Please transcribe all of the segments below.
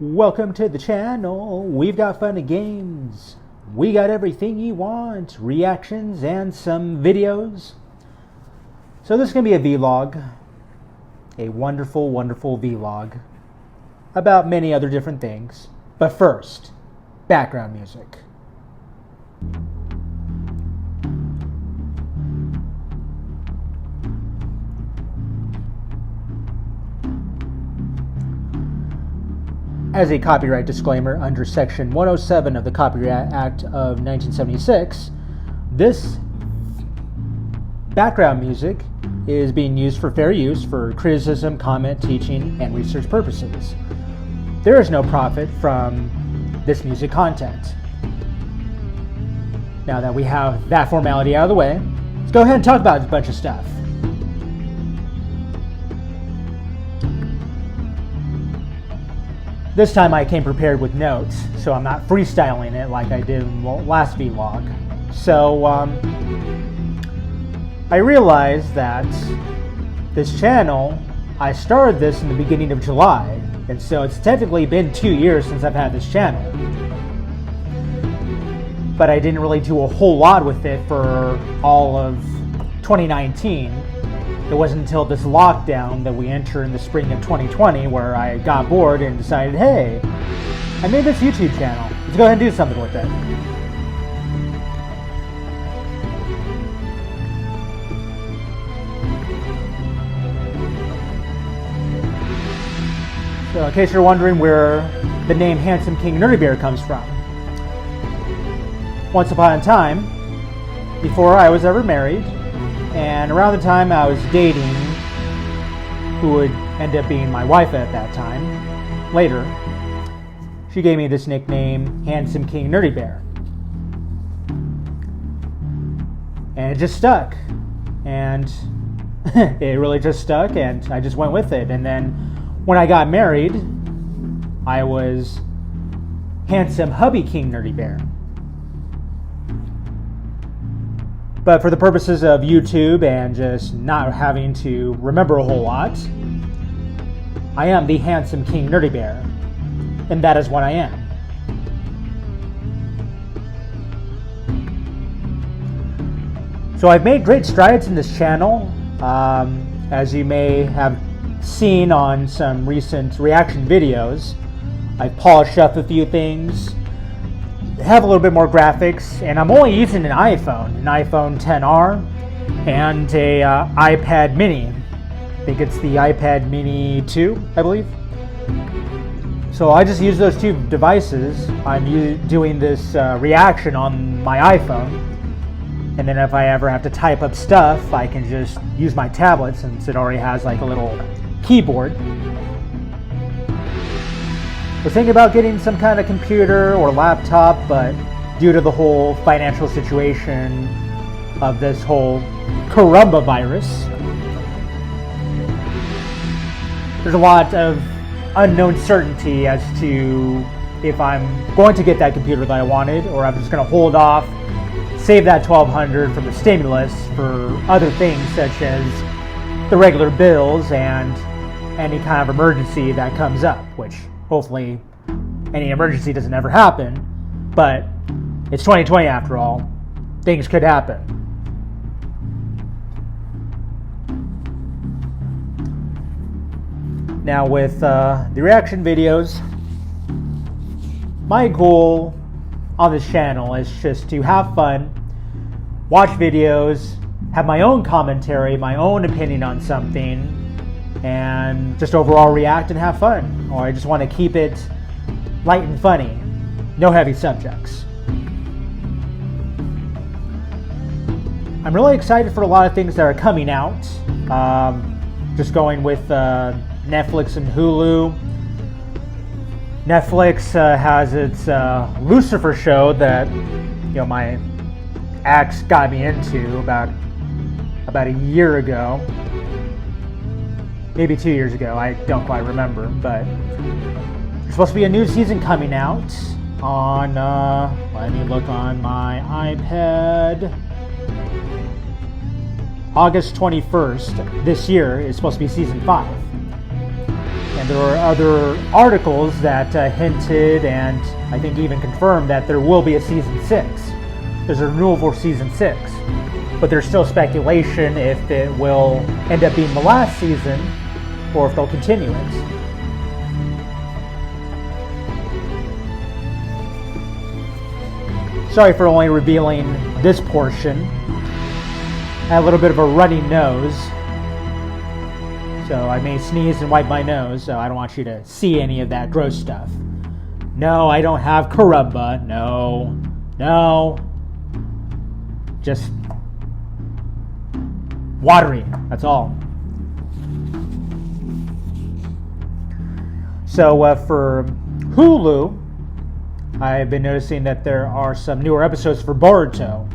Welcome to the channel. We've got fun and games. We got everything you want. Reactions and some videos. So this is going to be a vlog. A wonderful, wonderful vlog. About many other different things. But first, background music. As a copyright disclaimer, under Section 107 of the Copyright Act of 1976, this background music is being used for fair use for criticism, comment, teaching, and research purposes. There is no profit from this music content. Now that we have that formality out of the way, let's go ahead and talk about a bunch of stuff. This time I came prepared with notes, so I'm not freestyling it like I did in the last vlog. So, I realized that this channel, I started this in the beginning of July, and so it's technically been 2 years since I've had this channel. But I didn't really do a whole lot with it for all of 2019. It wasn't until this lockdown that we entered in the spring of 2020 where I got bored and decided, hey, I made this YouTube channel. Let's go ahead and do something with it. So in case you're wondering where the name Handsome King Nerdy Bear comes from. Once upon a time, before I was ever married, and around the time I was dating, who would end up being my wife at that time, later, she gave me this nickname, Handsome King Nerdy Bear. And it just stuck. And it really just stuck, and I just went with it. And then when I got married, I was Handsome Hubby King Nerdy Bear. But for the purposes of YouTube and just not having to remember a whole lot, I am the Handsome King Nerdy Bear. And that is what I am. So I've made great strides in this channel. As you may have seen on some recent reaction videos, I've polished up a few things. Have a little bit more graphics, and I'm only using an iPhone XR and a iPad mini. I think it's the iPad mini 2, I believe. So I just use those two devices. I'm doing this reaction on my iPhone, and then if I ever have to type up stuff, I can just use my tablet since it already has like a little keyboard. I was thinking about getting some kind of computer or laptop, but due to the whole financial situation of this whole Crumba virus, there's a lot of unknown certainty as to if I'm going to get that computer that I wanted, or I'm just going to hold off, save that $1,200 from the stimulus for other things such as the regular bills and any kind of emergency that comes up, which hopefully any emergency doesn't ever happen, but it's 2020 after all. Things could happen. Now with the reaction videos, my goal on this channel is just to have fun, watch videos, have my own commentary, my own opinion on something, and just overall react and have fun. Or I just want to keep it light and funny, no heavy subjects. I'm really excited for a lot of things that are coming out. Just going with Netflix and Hulu. Netflix has its Lucifer show that my ex got me into about a year ago. Maybe 2 years ago, I don't quite remember, but there's supposed to be a new season coming out on, let me look on my iPad, August 21st this year is supposed to be season 5. And there were other articles that hinted and I think even confirmed that there will be a season 6. There's a renewal for season 6, but there's still speculation if it will end up being the last season or if they'll continue it. Sorry for only revealing this portion. I have a little bit of a runny nose, so I may sneeze and wipe my nose, so I don't want you to see any of that gross stuff. No, I don't have Crumba. No. Just watery, that's all. So for Hulu, I've been noticing that there are some newer episodes for Boruto.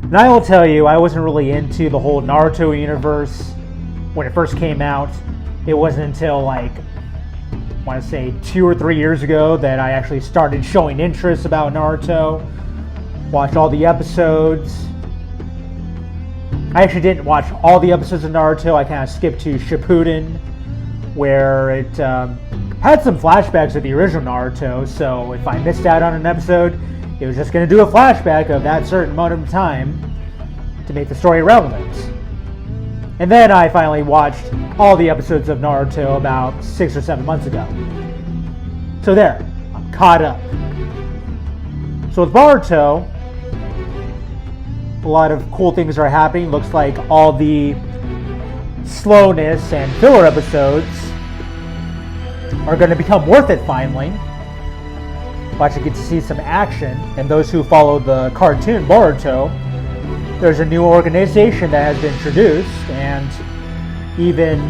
And I will tell you, I wasn't really into the whole Naruto universe when it first came out. It wasn't until like, I want to say 2 or 3 years ago that I actually started showing interest about Naruto. Watched all the episodes. I actually didn't watch all the episodes of Naruto. I kind of skipped to Shippuden, where it had some flashbacks of the original Naruto, so if I missed out on an episode, it was just going to do a flashback of that certain moment of time to make the story relevant. And then I finally watched all the episodes of Naruto about 6 or 7 months ago. So there, I'm caught up. So with Boruto, a lot of cool things are happening. Looks like all the slowness and filler episodes are going to become worth it finally. We'll actually get to see some action. And those who follow the cartoon Boruto, there's a new organization that has been introduced, and even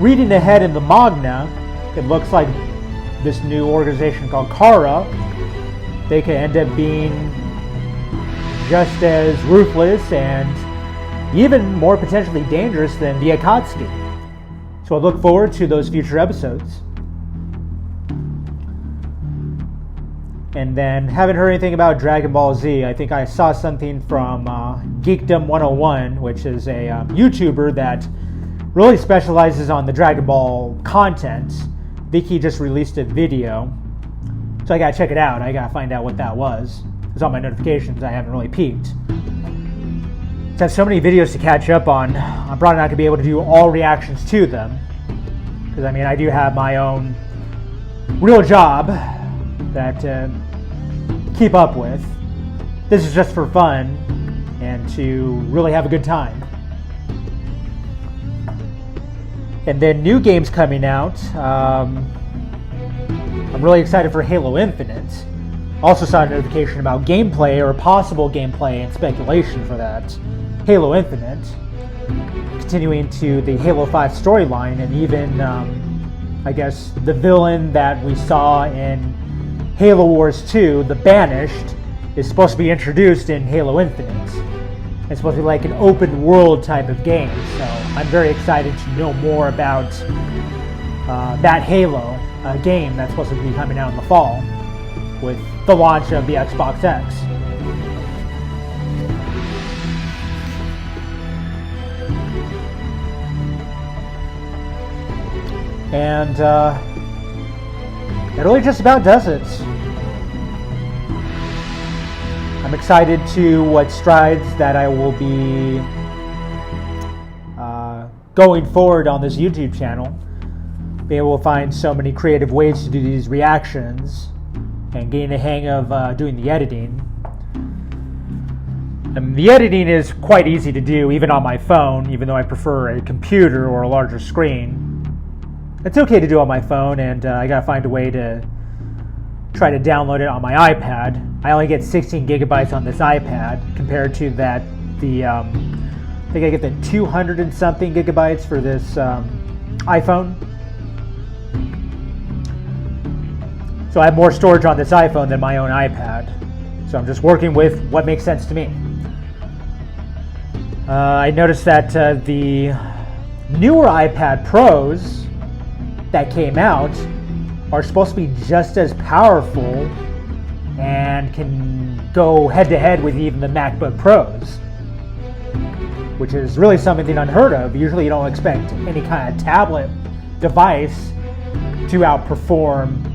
reading ahead in the manga, it looks like this new organization called Kara, they could end up being just as ruthless and even more potentially dangerous than the Akatsuki. So I look forward to those future episodes. And then, haven't heard anything about Dragon Ball Z. I think I saw something from Geekdom 101, which is a YouTuber that really specializes on the Dragon Ball content. Vicky just released a video, so I gotta check it out. I gotta find out what that was. It's on my notifications. I haven't really peeked. I have so many videos to catch up on. I'm probably not gonna be able to do all reactions to them, because I mean I do have my own real job that keep up with. This is just for fun and to really have a good time. And then new games coming out. I'm really excited for Halo Infinite. Also saw a notification about gameplay or possible gameplay and speculation for that. Halo Infinite. Continuing to the Halo 5 storyline, and even I guess the villain that we saw in Halo Wars 2, the Banished, is supposed to be introduced in Halo Infinite. It's supposed to be like an open world type of game, so I'm very excited to know more about that Halo game that's supposed to be coming out in the fall with the launch of the Xbox X. And that really just about does it. I'm excited to what strides that I will be going forward on this YouTube channel. Be able to find so many creative ways to do these reactions and gain a hang of doing the editing. And the editing is quite easy to do even on my phone, even though I prefer a computer or a larger screen. It's okay to do on my phone, and I gotta find a way to try to download it on my iPad. I only get 16 gigabytes on this iPad compared to that I think I get the 200 and something gigabytes for this iPhone. So I have more storage on this iPhone than my own iPad. So I'm just working with what makes sense to me. I noticed that the newer iPad Pros that came out are supposed to be just as powerful and can go head to head with even the MacBook Pros, which is really something unheard of. Usually you don't expect any kind of tablet device to outperform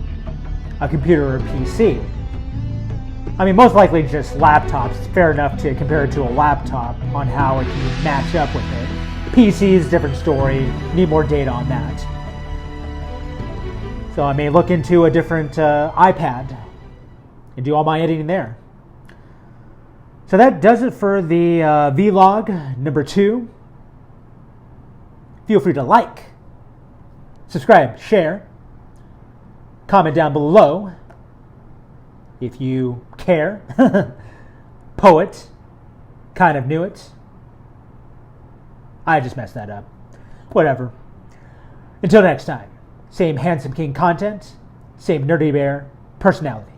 a computer or PC. I mean, most likely just laptops. It's fair enough to compare it to a laptop on how it can match up with it. PCs, different story. Need more data on that. So I may look into a different iPad and do all my editing there. So that does it for the vlog number 2. Feel free to like, subscribe, share, comment down below if you care. Poet, kind of knew it. I just messed that up. Whatever. Until next time, same Handsome King content, same Nerdy Bear personality.